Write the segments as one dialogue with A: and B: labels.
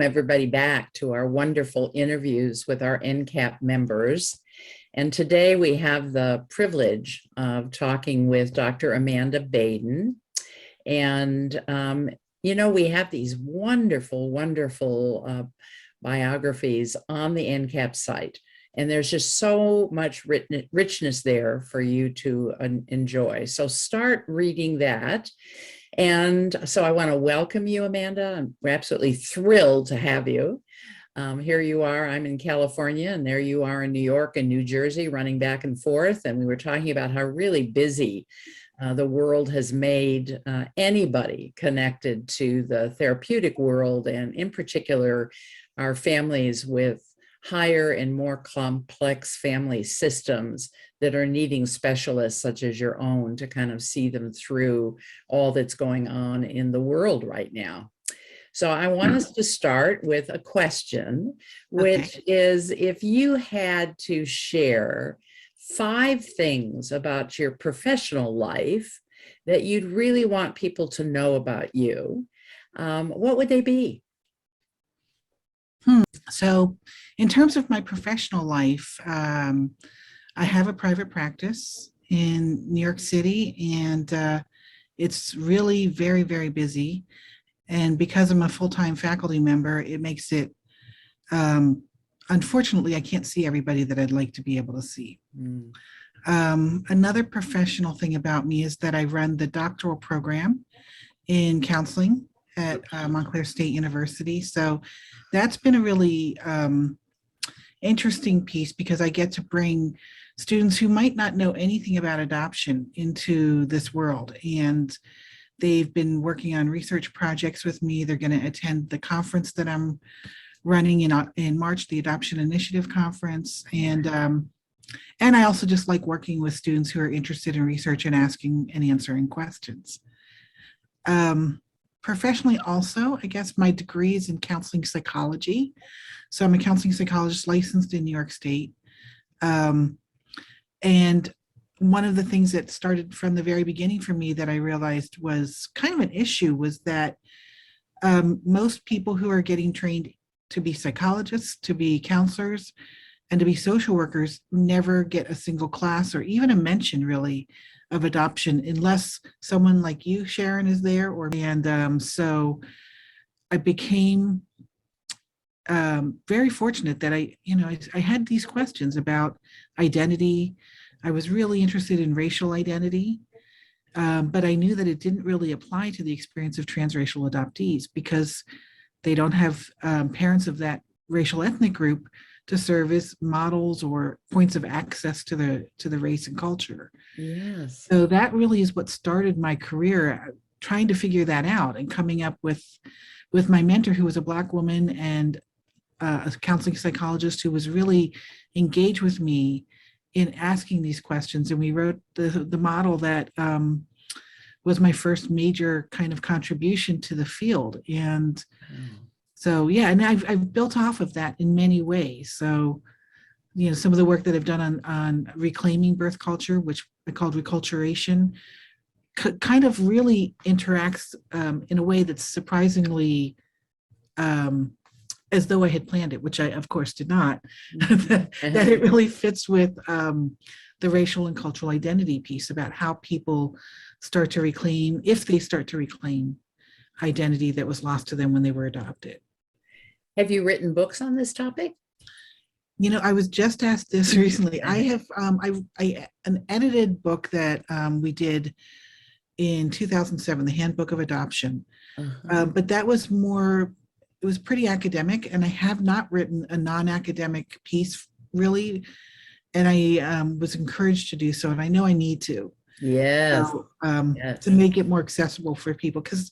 A: Everybody back to our wonderful interviews with our NCAP members. And today we have the privilege of talking with Dr. Amanda Baden. And, we have these wonderful biographies on the NCAP site. And there's just so much richness there for you to enjoy. So start reading that. And so I want to welcome you, Amanda. We're absolutely thrilled to have you. Here you are, I'm in California, and there you are in New York and New Jersey, running back and forth. And we were talking about how really busy the world has made anybody connected to the therapeutic world, and in particular, our families with higher and more complex family systems that are needing specialists such as your own to kind of see them through all that's going on in the world right now. So I want us to start with a question, which is, if you had to share 5 things about your professional life that you'd really want people to know about you, what would they be?
B: So in terms of my professional life, I have a private practice in New York City, and it's really very, very busy. And because I'm a full-time faculty member, it makes it, unfortunately, I can't see everybody that I'd like to be able to see. Another professional thing about me is that I run the doctoral program in counseling at Montclair State University. So that's been a really interesting piece, because I get to bring students who might not know anything about adoption into this world. And they've been working on research projects with me. They're going to attend the conference that I'm running in March, the Adoption Initiative Conference. And I also just like working with students who are interested in research and asking and answering questions. Professionally also, I guess my degree is in counseling psychology. So I'm a counseling psychologist licensed in New York State. And one of the things that started from the very beginning for me that I realized was kind of an issue was that most people who are getting trained to be psychologists, to be counselors, and to be social workers never get a single class or even a mention really of adoption, unless someone like you, Sharon, is there. So I became very fortunate that I had these questions about identity. I was really interested in racial identity, but I knew that it didn't really apply to the experience of transracial adoptees, because they don't have parents of that racial ethnic group to serve as models or points of access to the race and culture.
A: Yes.
B: So that really is what started my career, trying to figure that out and coming up with my mentor, who was a Black woman and a counseling psychologist who was really engaged with me in asking these questions. And we wrote the model that was my first major kind of contribution to the field. And so, yeah, and I've built off of that in many ways. So, some of the work that I've done on reclaiming birth culture, which I called reculturation, kind of really interacts in a way that's surprisingly as though I had planned it, which I, of course, did not, that it really fits with the racial and cultural identity piece about how people start to reclaim, if they start to reclaim, identity that was lost to them when they were adopted.
A: Have you written books on this topic?
B: I was just asked this recently. I have an edited book that we did in 2007, the Handbook of Adoption. But that was more, it was pretty academic, and I have not written a non-academic piece really. And I was encouraged to do so, and I know I need to.
A: Yes.
B: So, to make it more accessible for people, because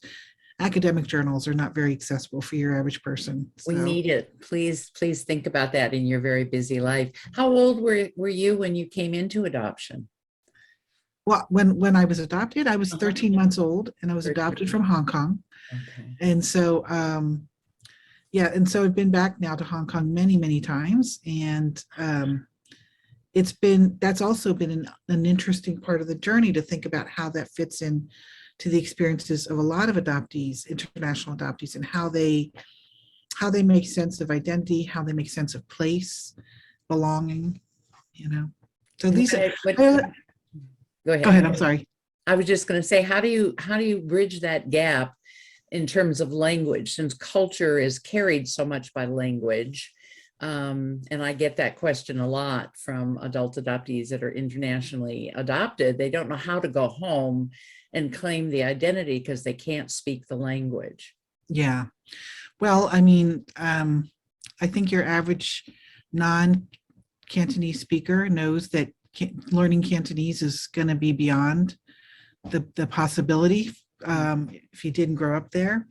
B: academic journals are not very accessible for your average person. So.
A: We need it. Please think about that in your very busy life. How old were you when you came into adoption?
B: Well, when I was adopted, I was 13 months old, and I was adopted from Hong Kong.
A: Okay.
B: And so, and so I've been back now to Hong Kong many, many times. And that's also been an interesting part of the journey, to think about how that fits in to the experiences of a lot of adoptees, international adoptees, and how they how they make sense of identity, how they make sense of place, belonging, you know. So
A: And
B: these are,
A: go
B: go
A: ahead.
B: ahead, I'm sorry.
A: I was just going to say, how do you bridge that gap in terms of language, since culture is carried so much by language? And I get that question a lot from adult adoptees that are internationally adopted. They don't know how to go home and claim the identity because they can't speak the language.
B: Yeah. Well, I mean, I think your average non-Cantonese speaker knows that learning Cantonese is going to be beyond the possibility if you didn't grow up there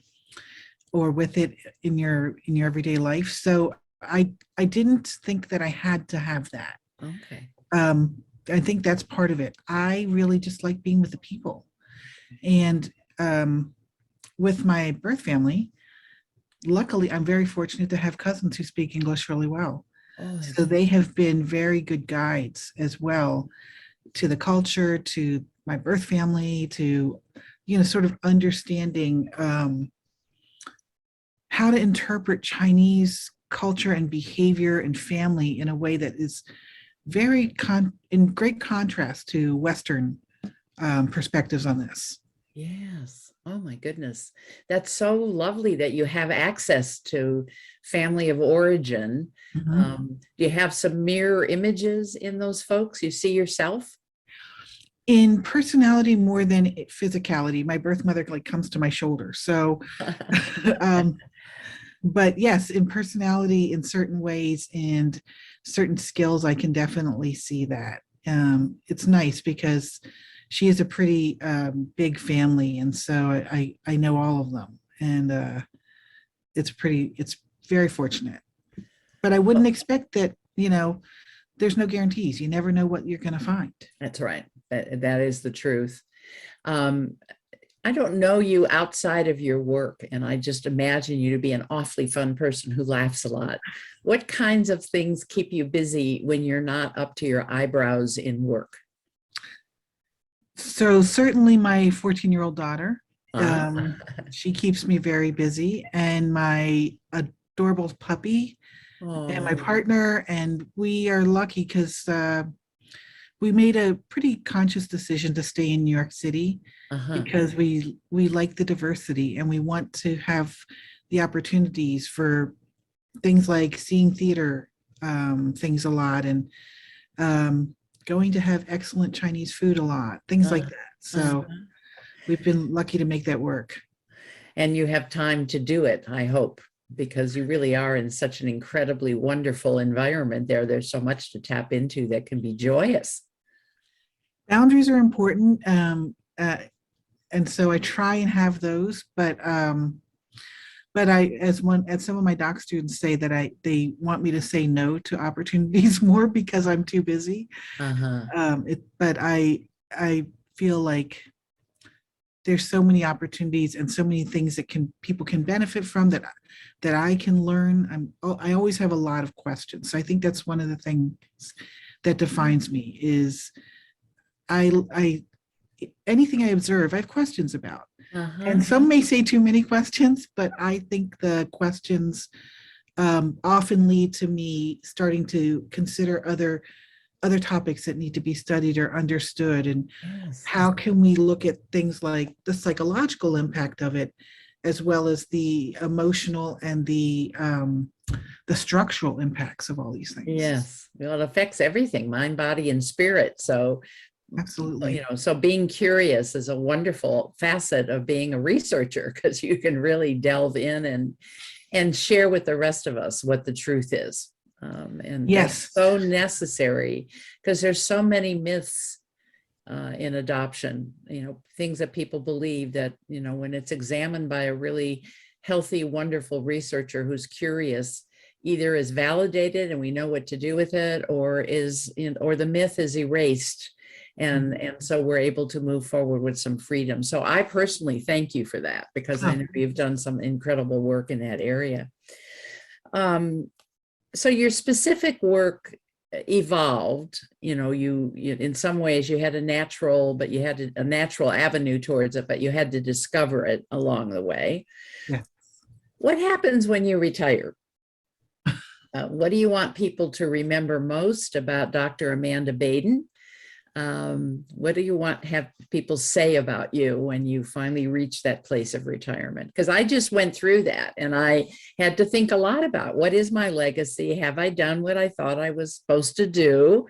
B: or with it in your everyday life. So I didn't think that I had to have that.
A: Okay.
B: I think that's part of it. I really just like being with the people. And with my birth family, luckily, I'm very fortunate to have cousins who speak English really well.
A: Oh,
B: So they have been very good guides as well to the culture, to my birth family, to, you know, sort of understanding how to interpret Chinese culture and behavior and family in a way that is very in great contrast to Western perspectives on this.
A: yes. Oh my goodness. That's so lovely that you have access to family of origin.
B: Mhm.
A: Do you have some mirror images in those folks? You see yourself?
B: In personality more than physicality, my birth mother like comes to my shoulder. So, but yes, in personality, in certain ways and certain skills, I can definitely see that. It's nice because she is a pretty big family, and so I know all of them, and it's very fortunate. But I wouldn't expect that, you know, there's no guarantees. You never know what you're going to find.
A: That's right. That is the truth. Um, I don't know you outside of your work, and I just imagine you to be an awfully fun person who laughs a lot. What kinds of things keep you busy when you're not up to your eyebrows in work?
B: So certainly my 14-year-old daughter,
A: Ah,
B: she keeps me very busy, and my adorable puppy and my
A: oh,
B: partner, and we are lucky because we made a pretty conscious decision to stay in New York City
A: uh-huh.
B: because we like the diversity and we want to have the opportunities for things like seeing theater things a lot and going to have excellent Chinese food a lot, things like
A: Uh,
B: that. So
A: uh-huh.
B: we've been lucky to make that work.
A: And you have time to do it, I hope, because you really are in such an incredibly wonderful environment there. There's so much to tap into that can be joyous.
B: Boundaries are important, and so I try and have those, but I, as some of my doc students say, that they want me to say no to opportunities more because I'm too busy.
A: Uh-huh.
B: But I feel like there's so many opportunities and so many things that people can benefit from that I can learn. I always have a lot of questions. So I think that's one of the things that defines me is I anything I observe, I have questions about.
A: Uh-huh.
B: And some may say too many questions, but I think the questions often lead to me starting to consider other topics that need to be studied or understood. And
A: Yes.
B: how can we look at things like the psychological impact of it, as well as the emotional and the structural impacts of all these things.
A: Yes. Well, it affects everything, mind, body, and spirit. So,
B: Absolutely.
A: so being curious is a wonderful facet of being a researcher because you can really delve in and share with the rest of us what the truth is. And
B: Yes.
A: that's so necessary because there's so many myths in adoption, things that people believe that, when it's examined by a really healthy, wonderful researcher who's curious, either is validated and we know what to do with it, or or the myth is erased. And so we're able to move forward with some freedom. So I personally thank you for that because I know you've done some incredible work in that area. So your specific work evolved, you in some ways you had a natural, but you had a natural avenue towards it, but you had to discover it along the way.
B: Yeah.
A: What happens when you retire? What do you want people to remember most about Dr. Amanda Baden? What do you want have people say about you when you finally reach that place of retirement? Because I just went through that and I had to think a lot about what is my legacy? Have I done what I thought I was supposed to do?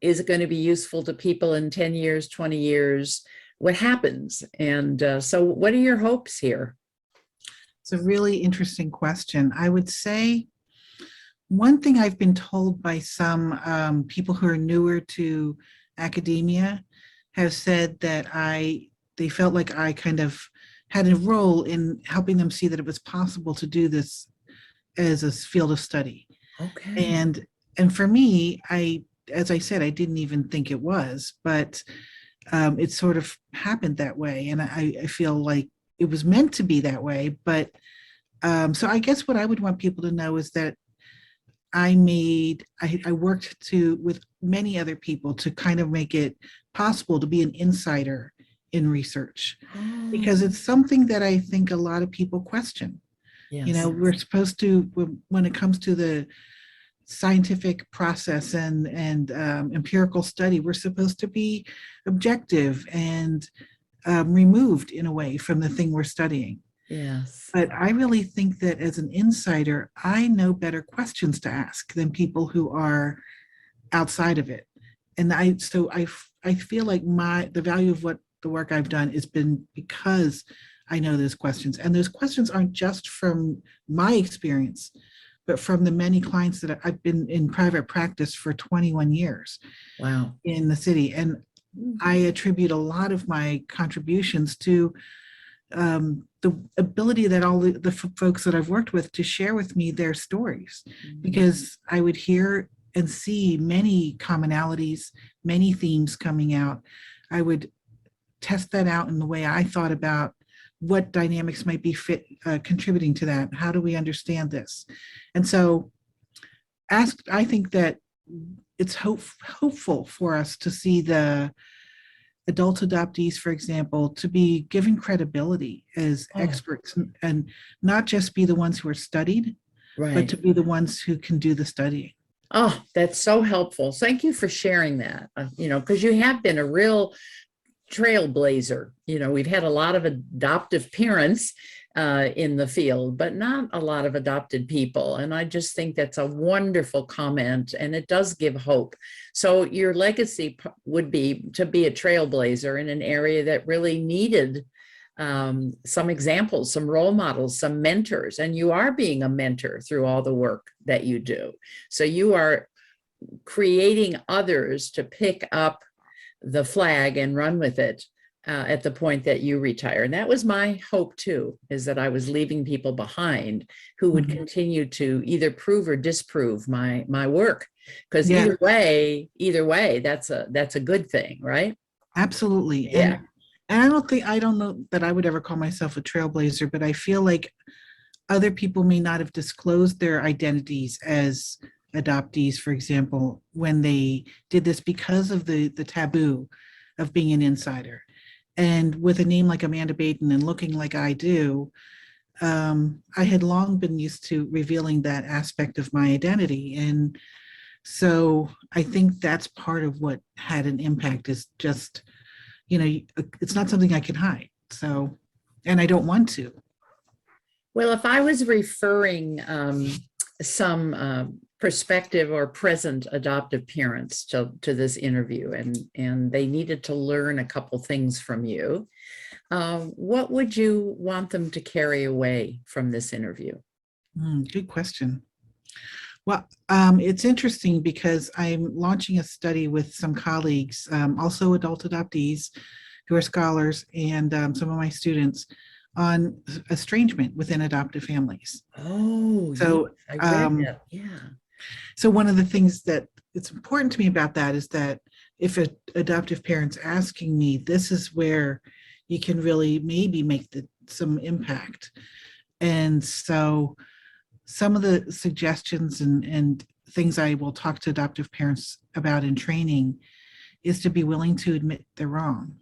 A: Is it going to be useful to people in 10 years, 20 years? What happens? And so what are your hopes here?
B: It's a really interesting question. I would say one thing I've been told by some people who are newer to academia have said that they felt like I kind of had a role in helping them see that it was possible to do this as a field of study.
A: Okay.
B: And for me, as I said, I didn't even think it was, but it sort of happened that way. And I feel like it was meant to be that way. But so I guess what I would want people to know is that I worked with many other people to kind of make it possible to be an insider in research, because it's something that I think a lot of people question.
A: Yes.
B: We're supposed to, when it comes to the scientific process and empirical study, we're supposed to be objective and removed in a way from the thing we're studying.
A: Yes.
B: But I really think that as an insider, I know better questions to ask than people who are outside of it. And I feel like the value of what the work I've done has been because I know those questions. And those questions aren't just from my experience, but from the many clients that I've been in private practice for 21 years.
A: Wow.
B: In the city. And I attribute a lot of my contributions to the ability that all the folks that I've worked with to share with me their stories, because I would hear and see many commonalities, many themes coming out. I would test that out in the way I thought about what dynamics might be contributing to that. How do we understand this? And so I think that it's hopeful for us to see the adult adoptees, for example, to be given credibility as experts and not just be the ones who are studied, but to be the ones who can do the studying.
A: Oh, that's so helpful. Thank you for sharing that, because you have been a real trailblazer. We've had a lot of adoptive parents in the field, but not a lot of adopted people. And I just think that's a wonderful comment, and it does give hope. So your legacy would be to be a trailblazer in an area that really needed some examples, some role models, some mentors, and you are being a mentor through all the work that you do. So you are creating others to pick up the flag and run with it at the point that you retire. And that was my hope too, is that I was leaving people behind who would continue to either prove or disprove my work. Because either way, that's a good thing, right?
B: Absolutely.
A: Yeah.
B: And I don't know that I would ever call myself a trailblazer, but I feel like other people may not have disclosed their identities as adoptees, for example, when they did this because of the taboo of being an insider. And with a name like Amanda Baden and looking like I do, I had long been used to revealing that aspect of my identity. And so I think that's part of what had an impact, is just, it's not something I can hide. So, and I don't want to.
A: Well, if I was referring some prospective or present adoptive parents to this interview, and they needed to learn a couple things from you, what would you want them to carry away from this interview?
B: Good question. Well, it's interesting because I'm launching a study with some colleagues, also adult adoptees who are scholars, and some of my students on estrangement within adoptive families.
A: Oh,
B: so
A: yes, I read that. Yeah.
B: So one of the things that it's important to me about that is that if an adoptive parent's asking me, this is where you can really maybe make some impact. And so some of the suggestions and things I will talk to adoptive parents about in training is to be willing to admit they're wrong,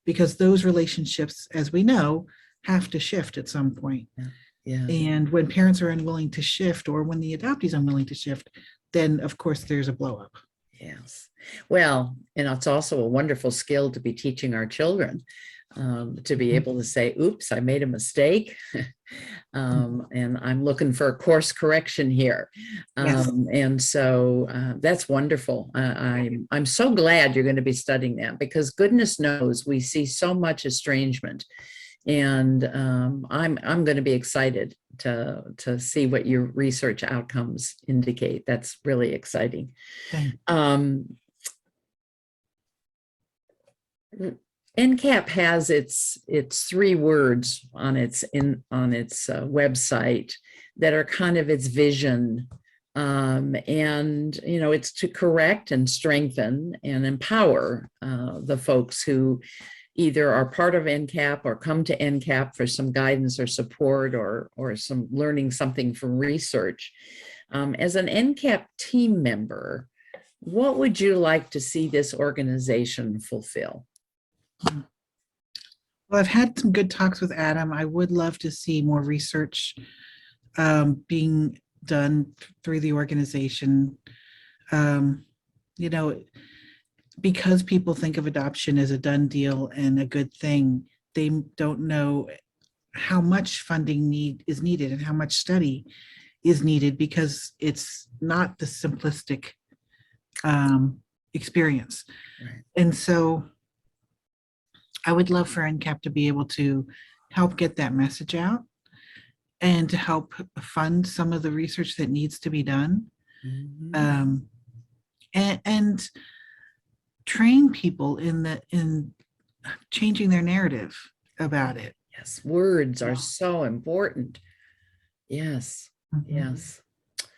B: because those relationships, as we know, have to shift at some point.
A: Yeah. Yeah.
B: And when parents are unwilling to shift, or when the adoptee is unwilling to shift, then of course there's a blow up.
A: Yes. Well, and it's also a wonderful skill to be teaching our children, to be able to say, oops, I made a mistake. And I'm looking for a course correction here.
B: Yes.
A: And so that's wonderful. I'm so glad you're going to be studying that, because goodness knows we see so much estrangement. And I'm going to be excited to see what your research outcomes indicate. That's really exciting.
B: Okay.
A: NCAP has its 3 words on its website that are kind of its vision. And it's to correct and strengthen and empower the folks who either are part of NCAP or come to NCAP for some guidance or support, or some learning something from research. As an NCAP team member, what would you like to see this organization fulfill?
B: Well, I've had some good talks with Adam. I would love to see more research being done through the organization. Because people think of adoption as a done deal and a good thing, they don't know how much funding is needed and how much study is needed, because it's not the simplistic experience.
A: Right.
B: And so I would love for NCAP to be able to help get that message out and to help fund some of the research that needs to be done.
A: Mm-hmm.
B: And train people in changing their narrative about it.
A: Yes, words are so important. Yes, yes.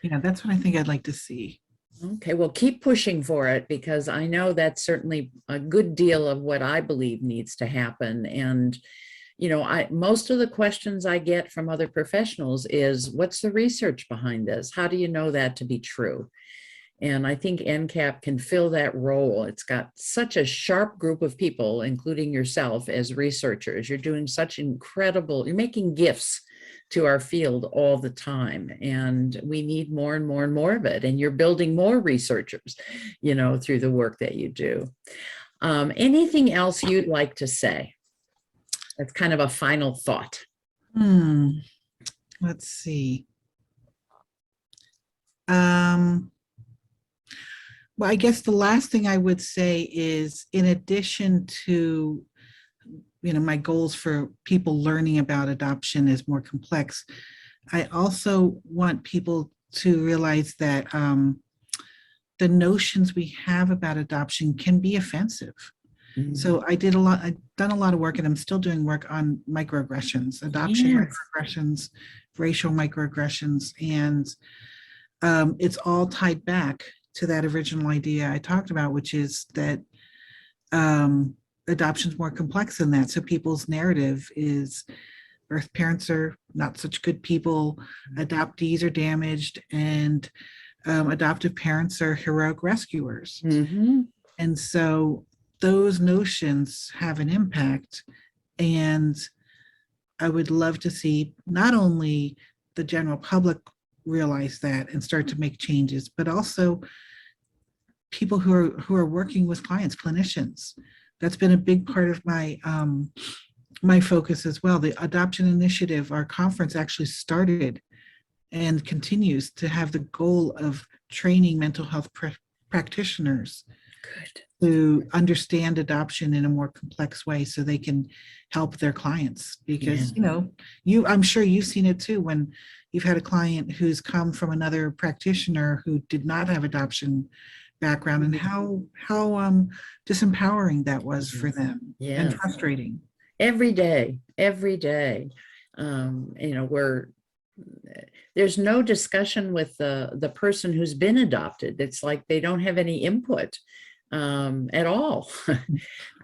B: Yeah, that's what I think I'd like to see.
A: Okay, well, keep pushing for it, because I know that's certainly a good deal of what I believe needs to happen. And most of the questions I get from other professionals is, what's the research behind this? How do you know that to be true? And I think NCAP can fill that role. It's got such a sharp group of people, including yourself as researchers. You're doing such incredible, you're making gifts to our field all the time. And we need more and more and more of it. And you're building more researchers, through the work that you do. Anything else you'd like to say? That's kind of a final thought.
B: Let's see. Well, I guess the last thing I would say is, in addition to, my goals for people learning about adoption is more complex, I also want people to realize that the notions we have about adoption can be offensive. Mm-hmm. So I've done a lot of work, and I'm still doing work on microaggressions, adoption microaggressions, racial microaggressions, and it's all tied back to that original idea I talked about, which is that adoption is more complex than that. So people's narrative is birth parents are not such good people, adoptees are damaged, and adoptive parents are heroic rescuers. Mm-hmm. And so those notions have an impact. And I would love to see not only the general public realize that and start to make changes, but also people who are working with clients, clinicians. That's been a big part of my my focus as well. The Adoption Initiative, our conference, actually started and continues to have the goal of training mental health practitioners to understand adoption in a more complex way, so they can help their clients. Because I'm sure you've seen it too, when you've had a client who's come from another practitioner who did not have adoption background, and how disempowering that was for them, and frustrating.
A: Every day, there's no discussion with the person who's been adopted. It's like they don't have any input at all.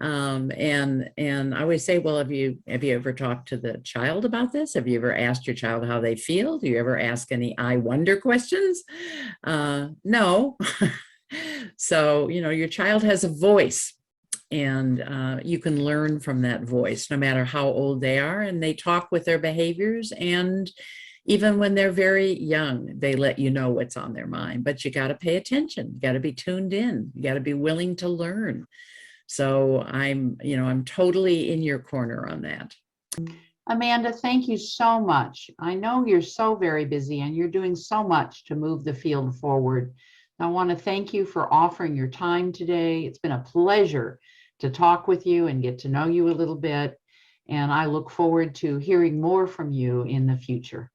A: And I always say, well, have you ever talked to the child about this? Have you ever asked your child how they feel? Do you ever ask any I wonder questions? No. So, your child has a voice, And you can learn from that voice, no matter how old they are, and they talk with their behaviors. And even when they're very young, they let you know what's on their mind, but you got to pay attention. You got to be tuned in. You got to be willing to learn. So I'm totally in your corner on that.
C: Amanda, thank you so much. I know you're so very busy and you're doing so much to move the field forward. I want to thank you for offering your time today. It's been a pleasure to talk with you and get to know you a little bit. And I look forward to hearing more from you in the future.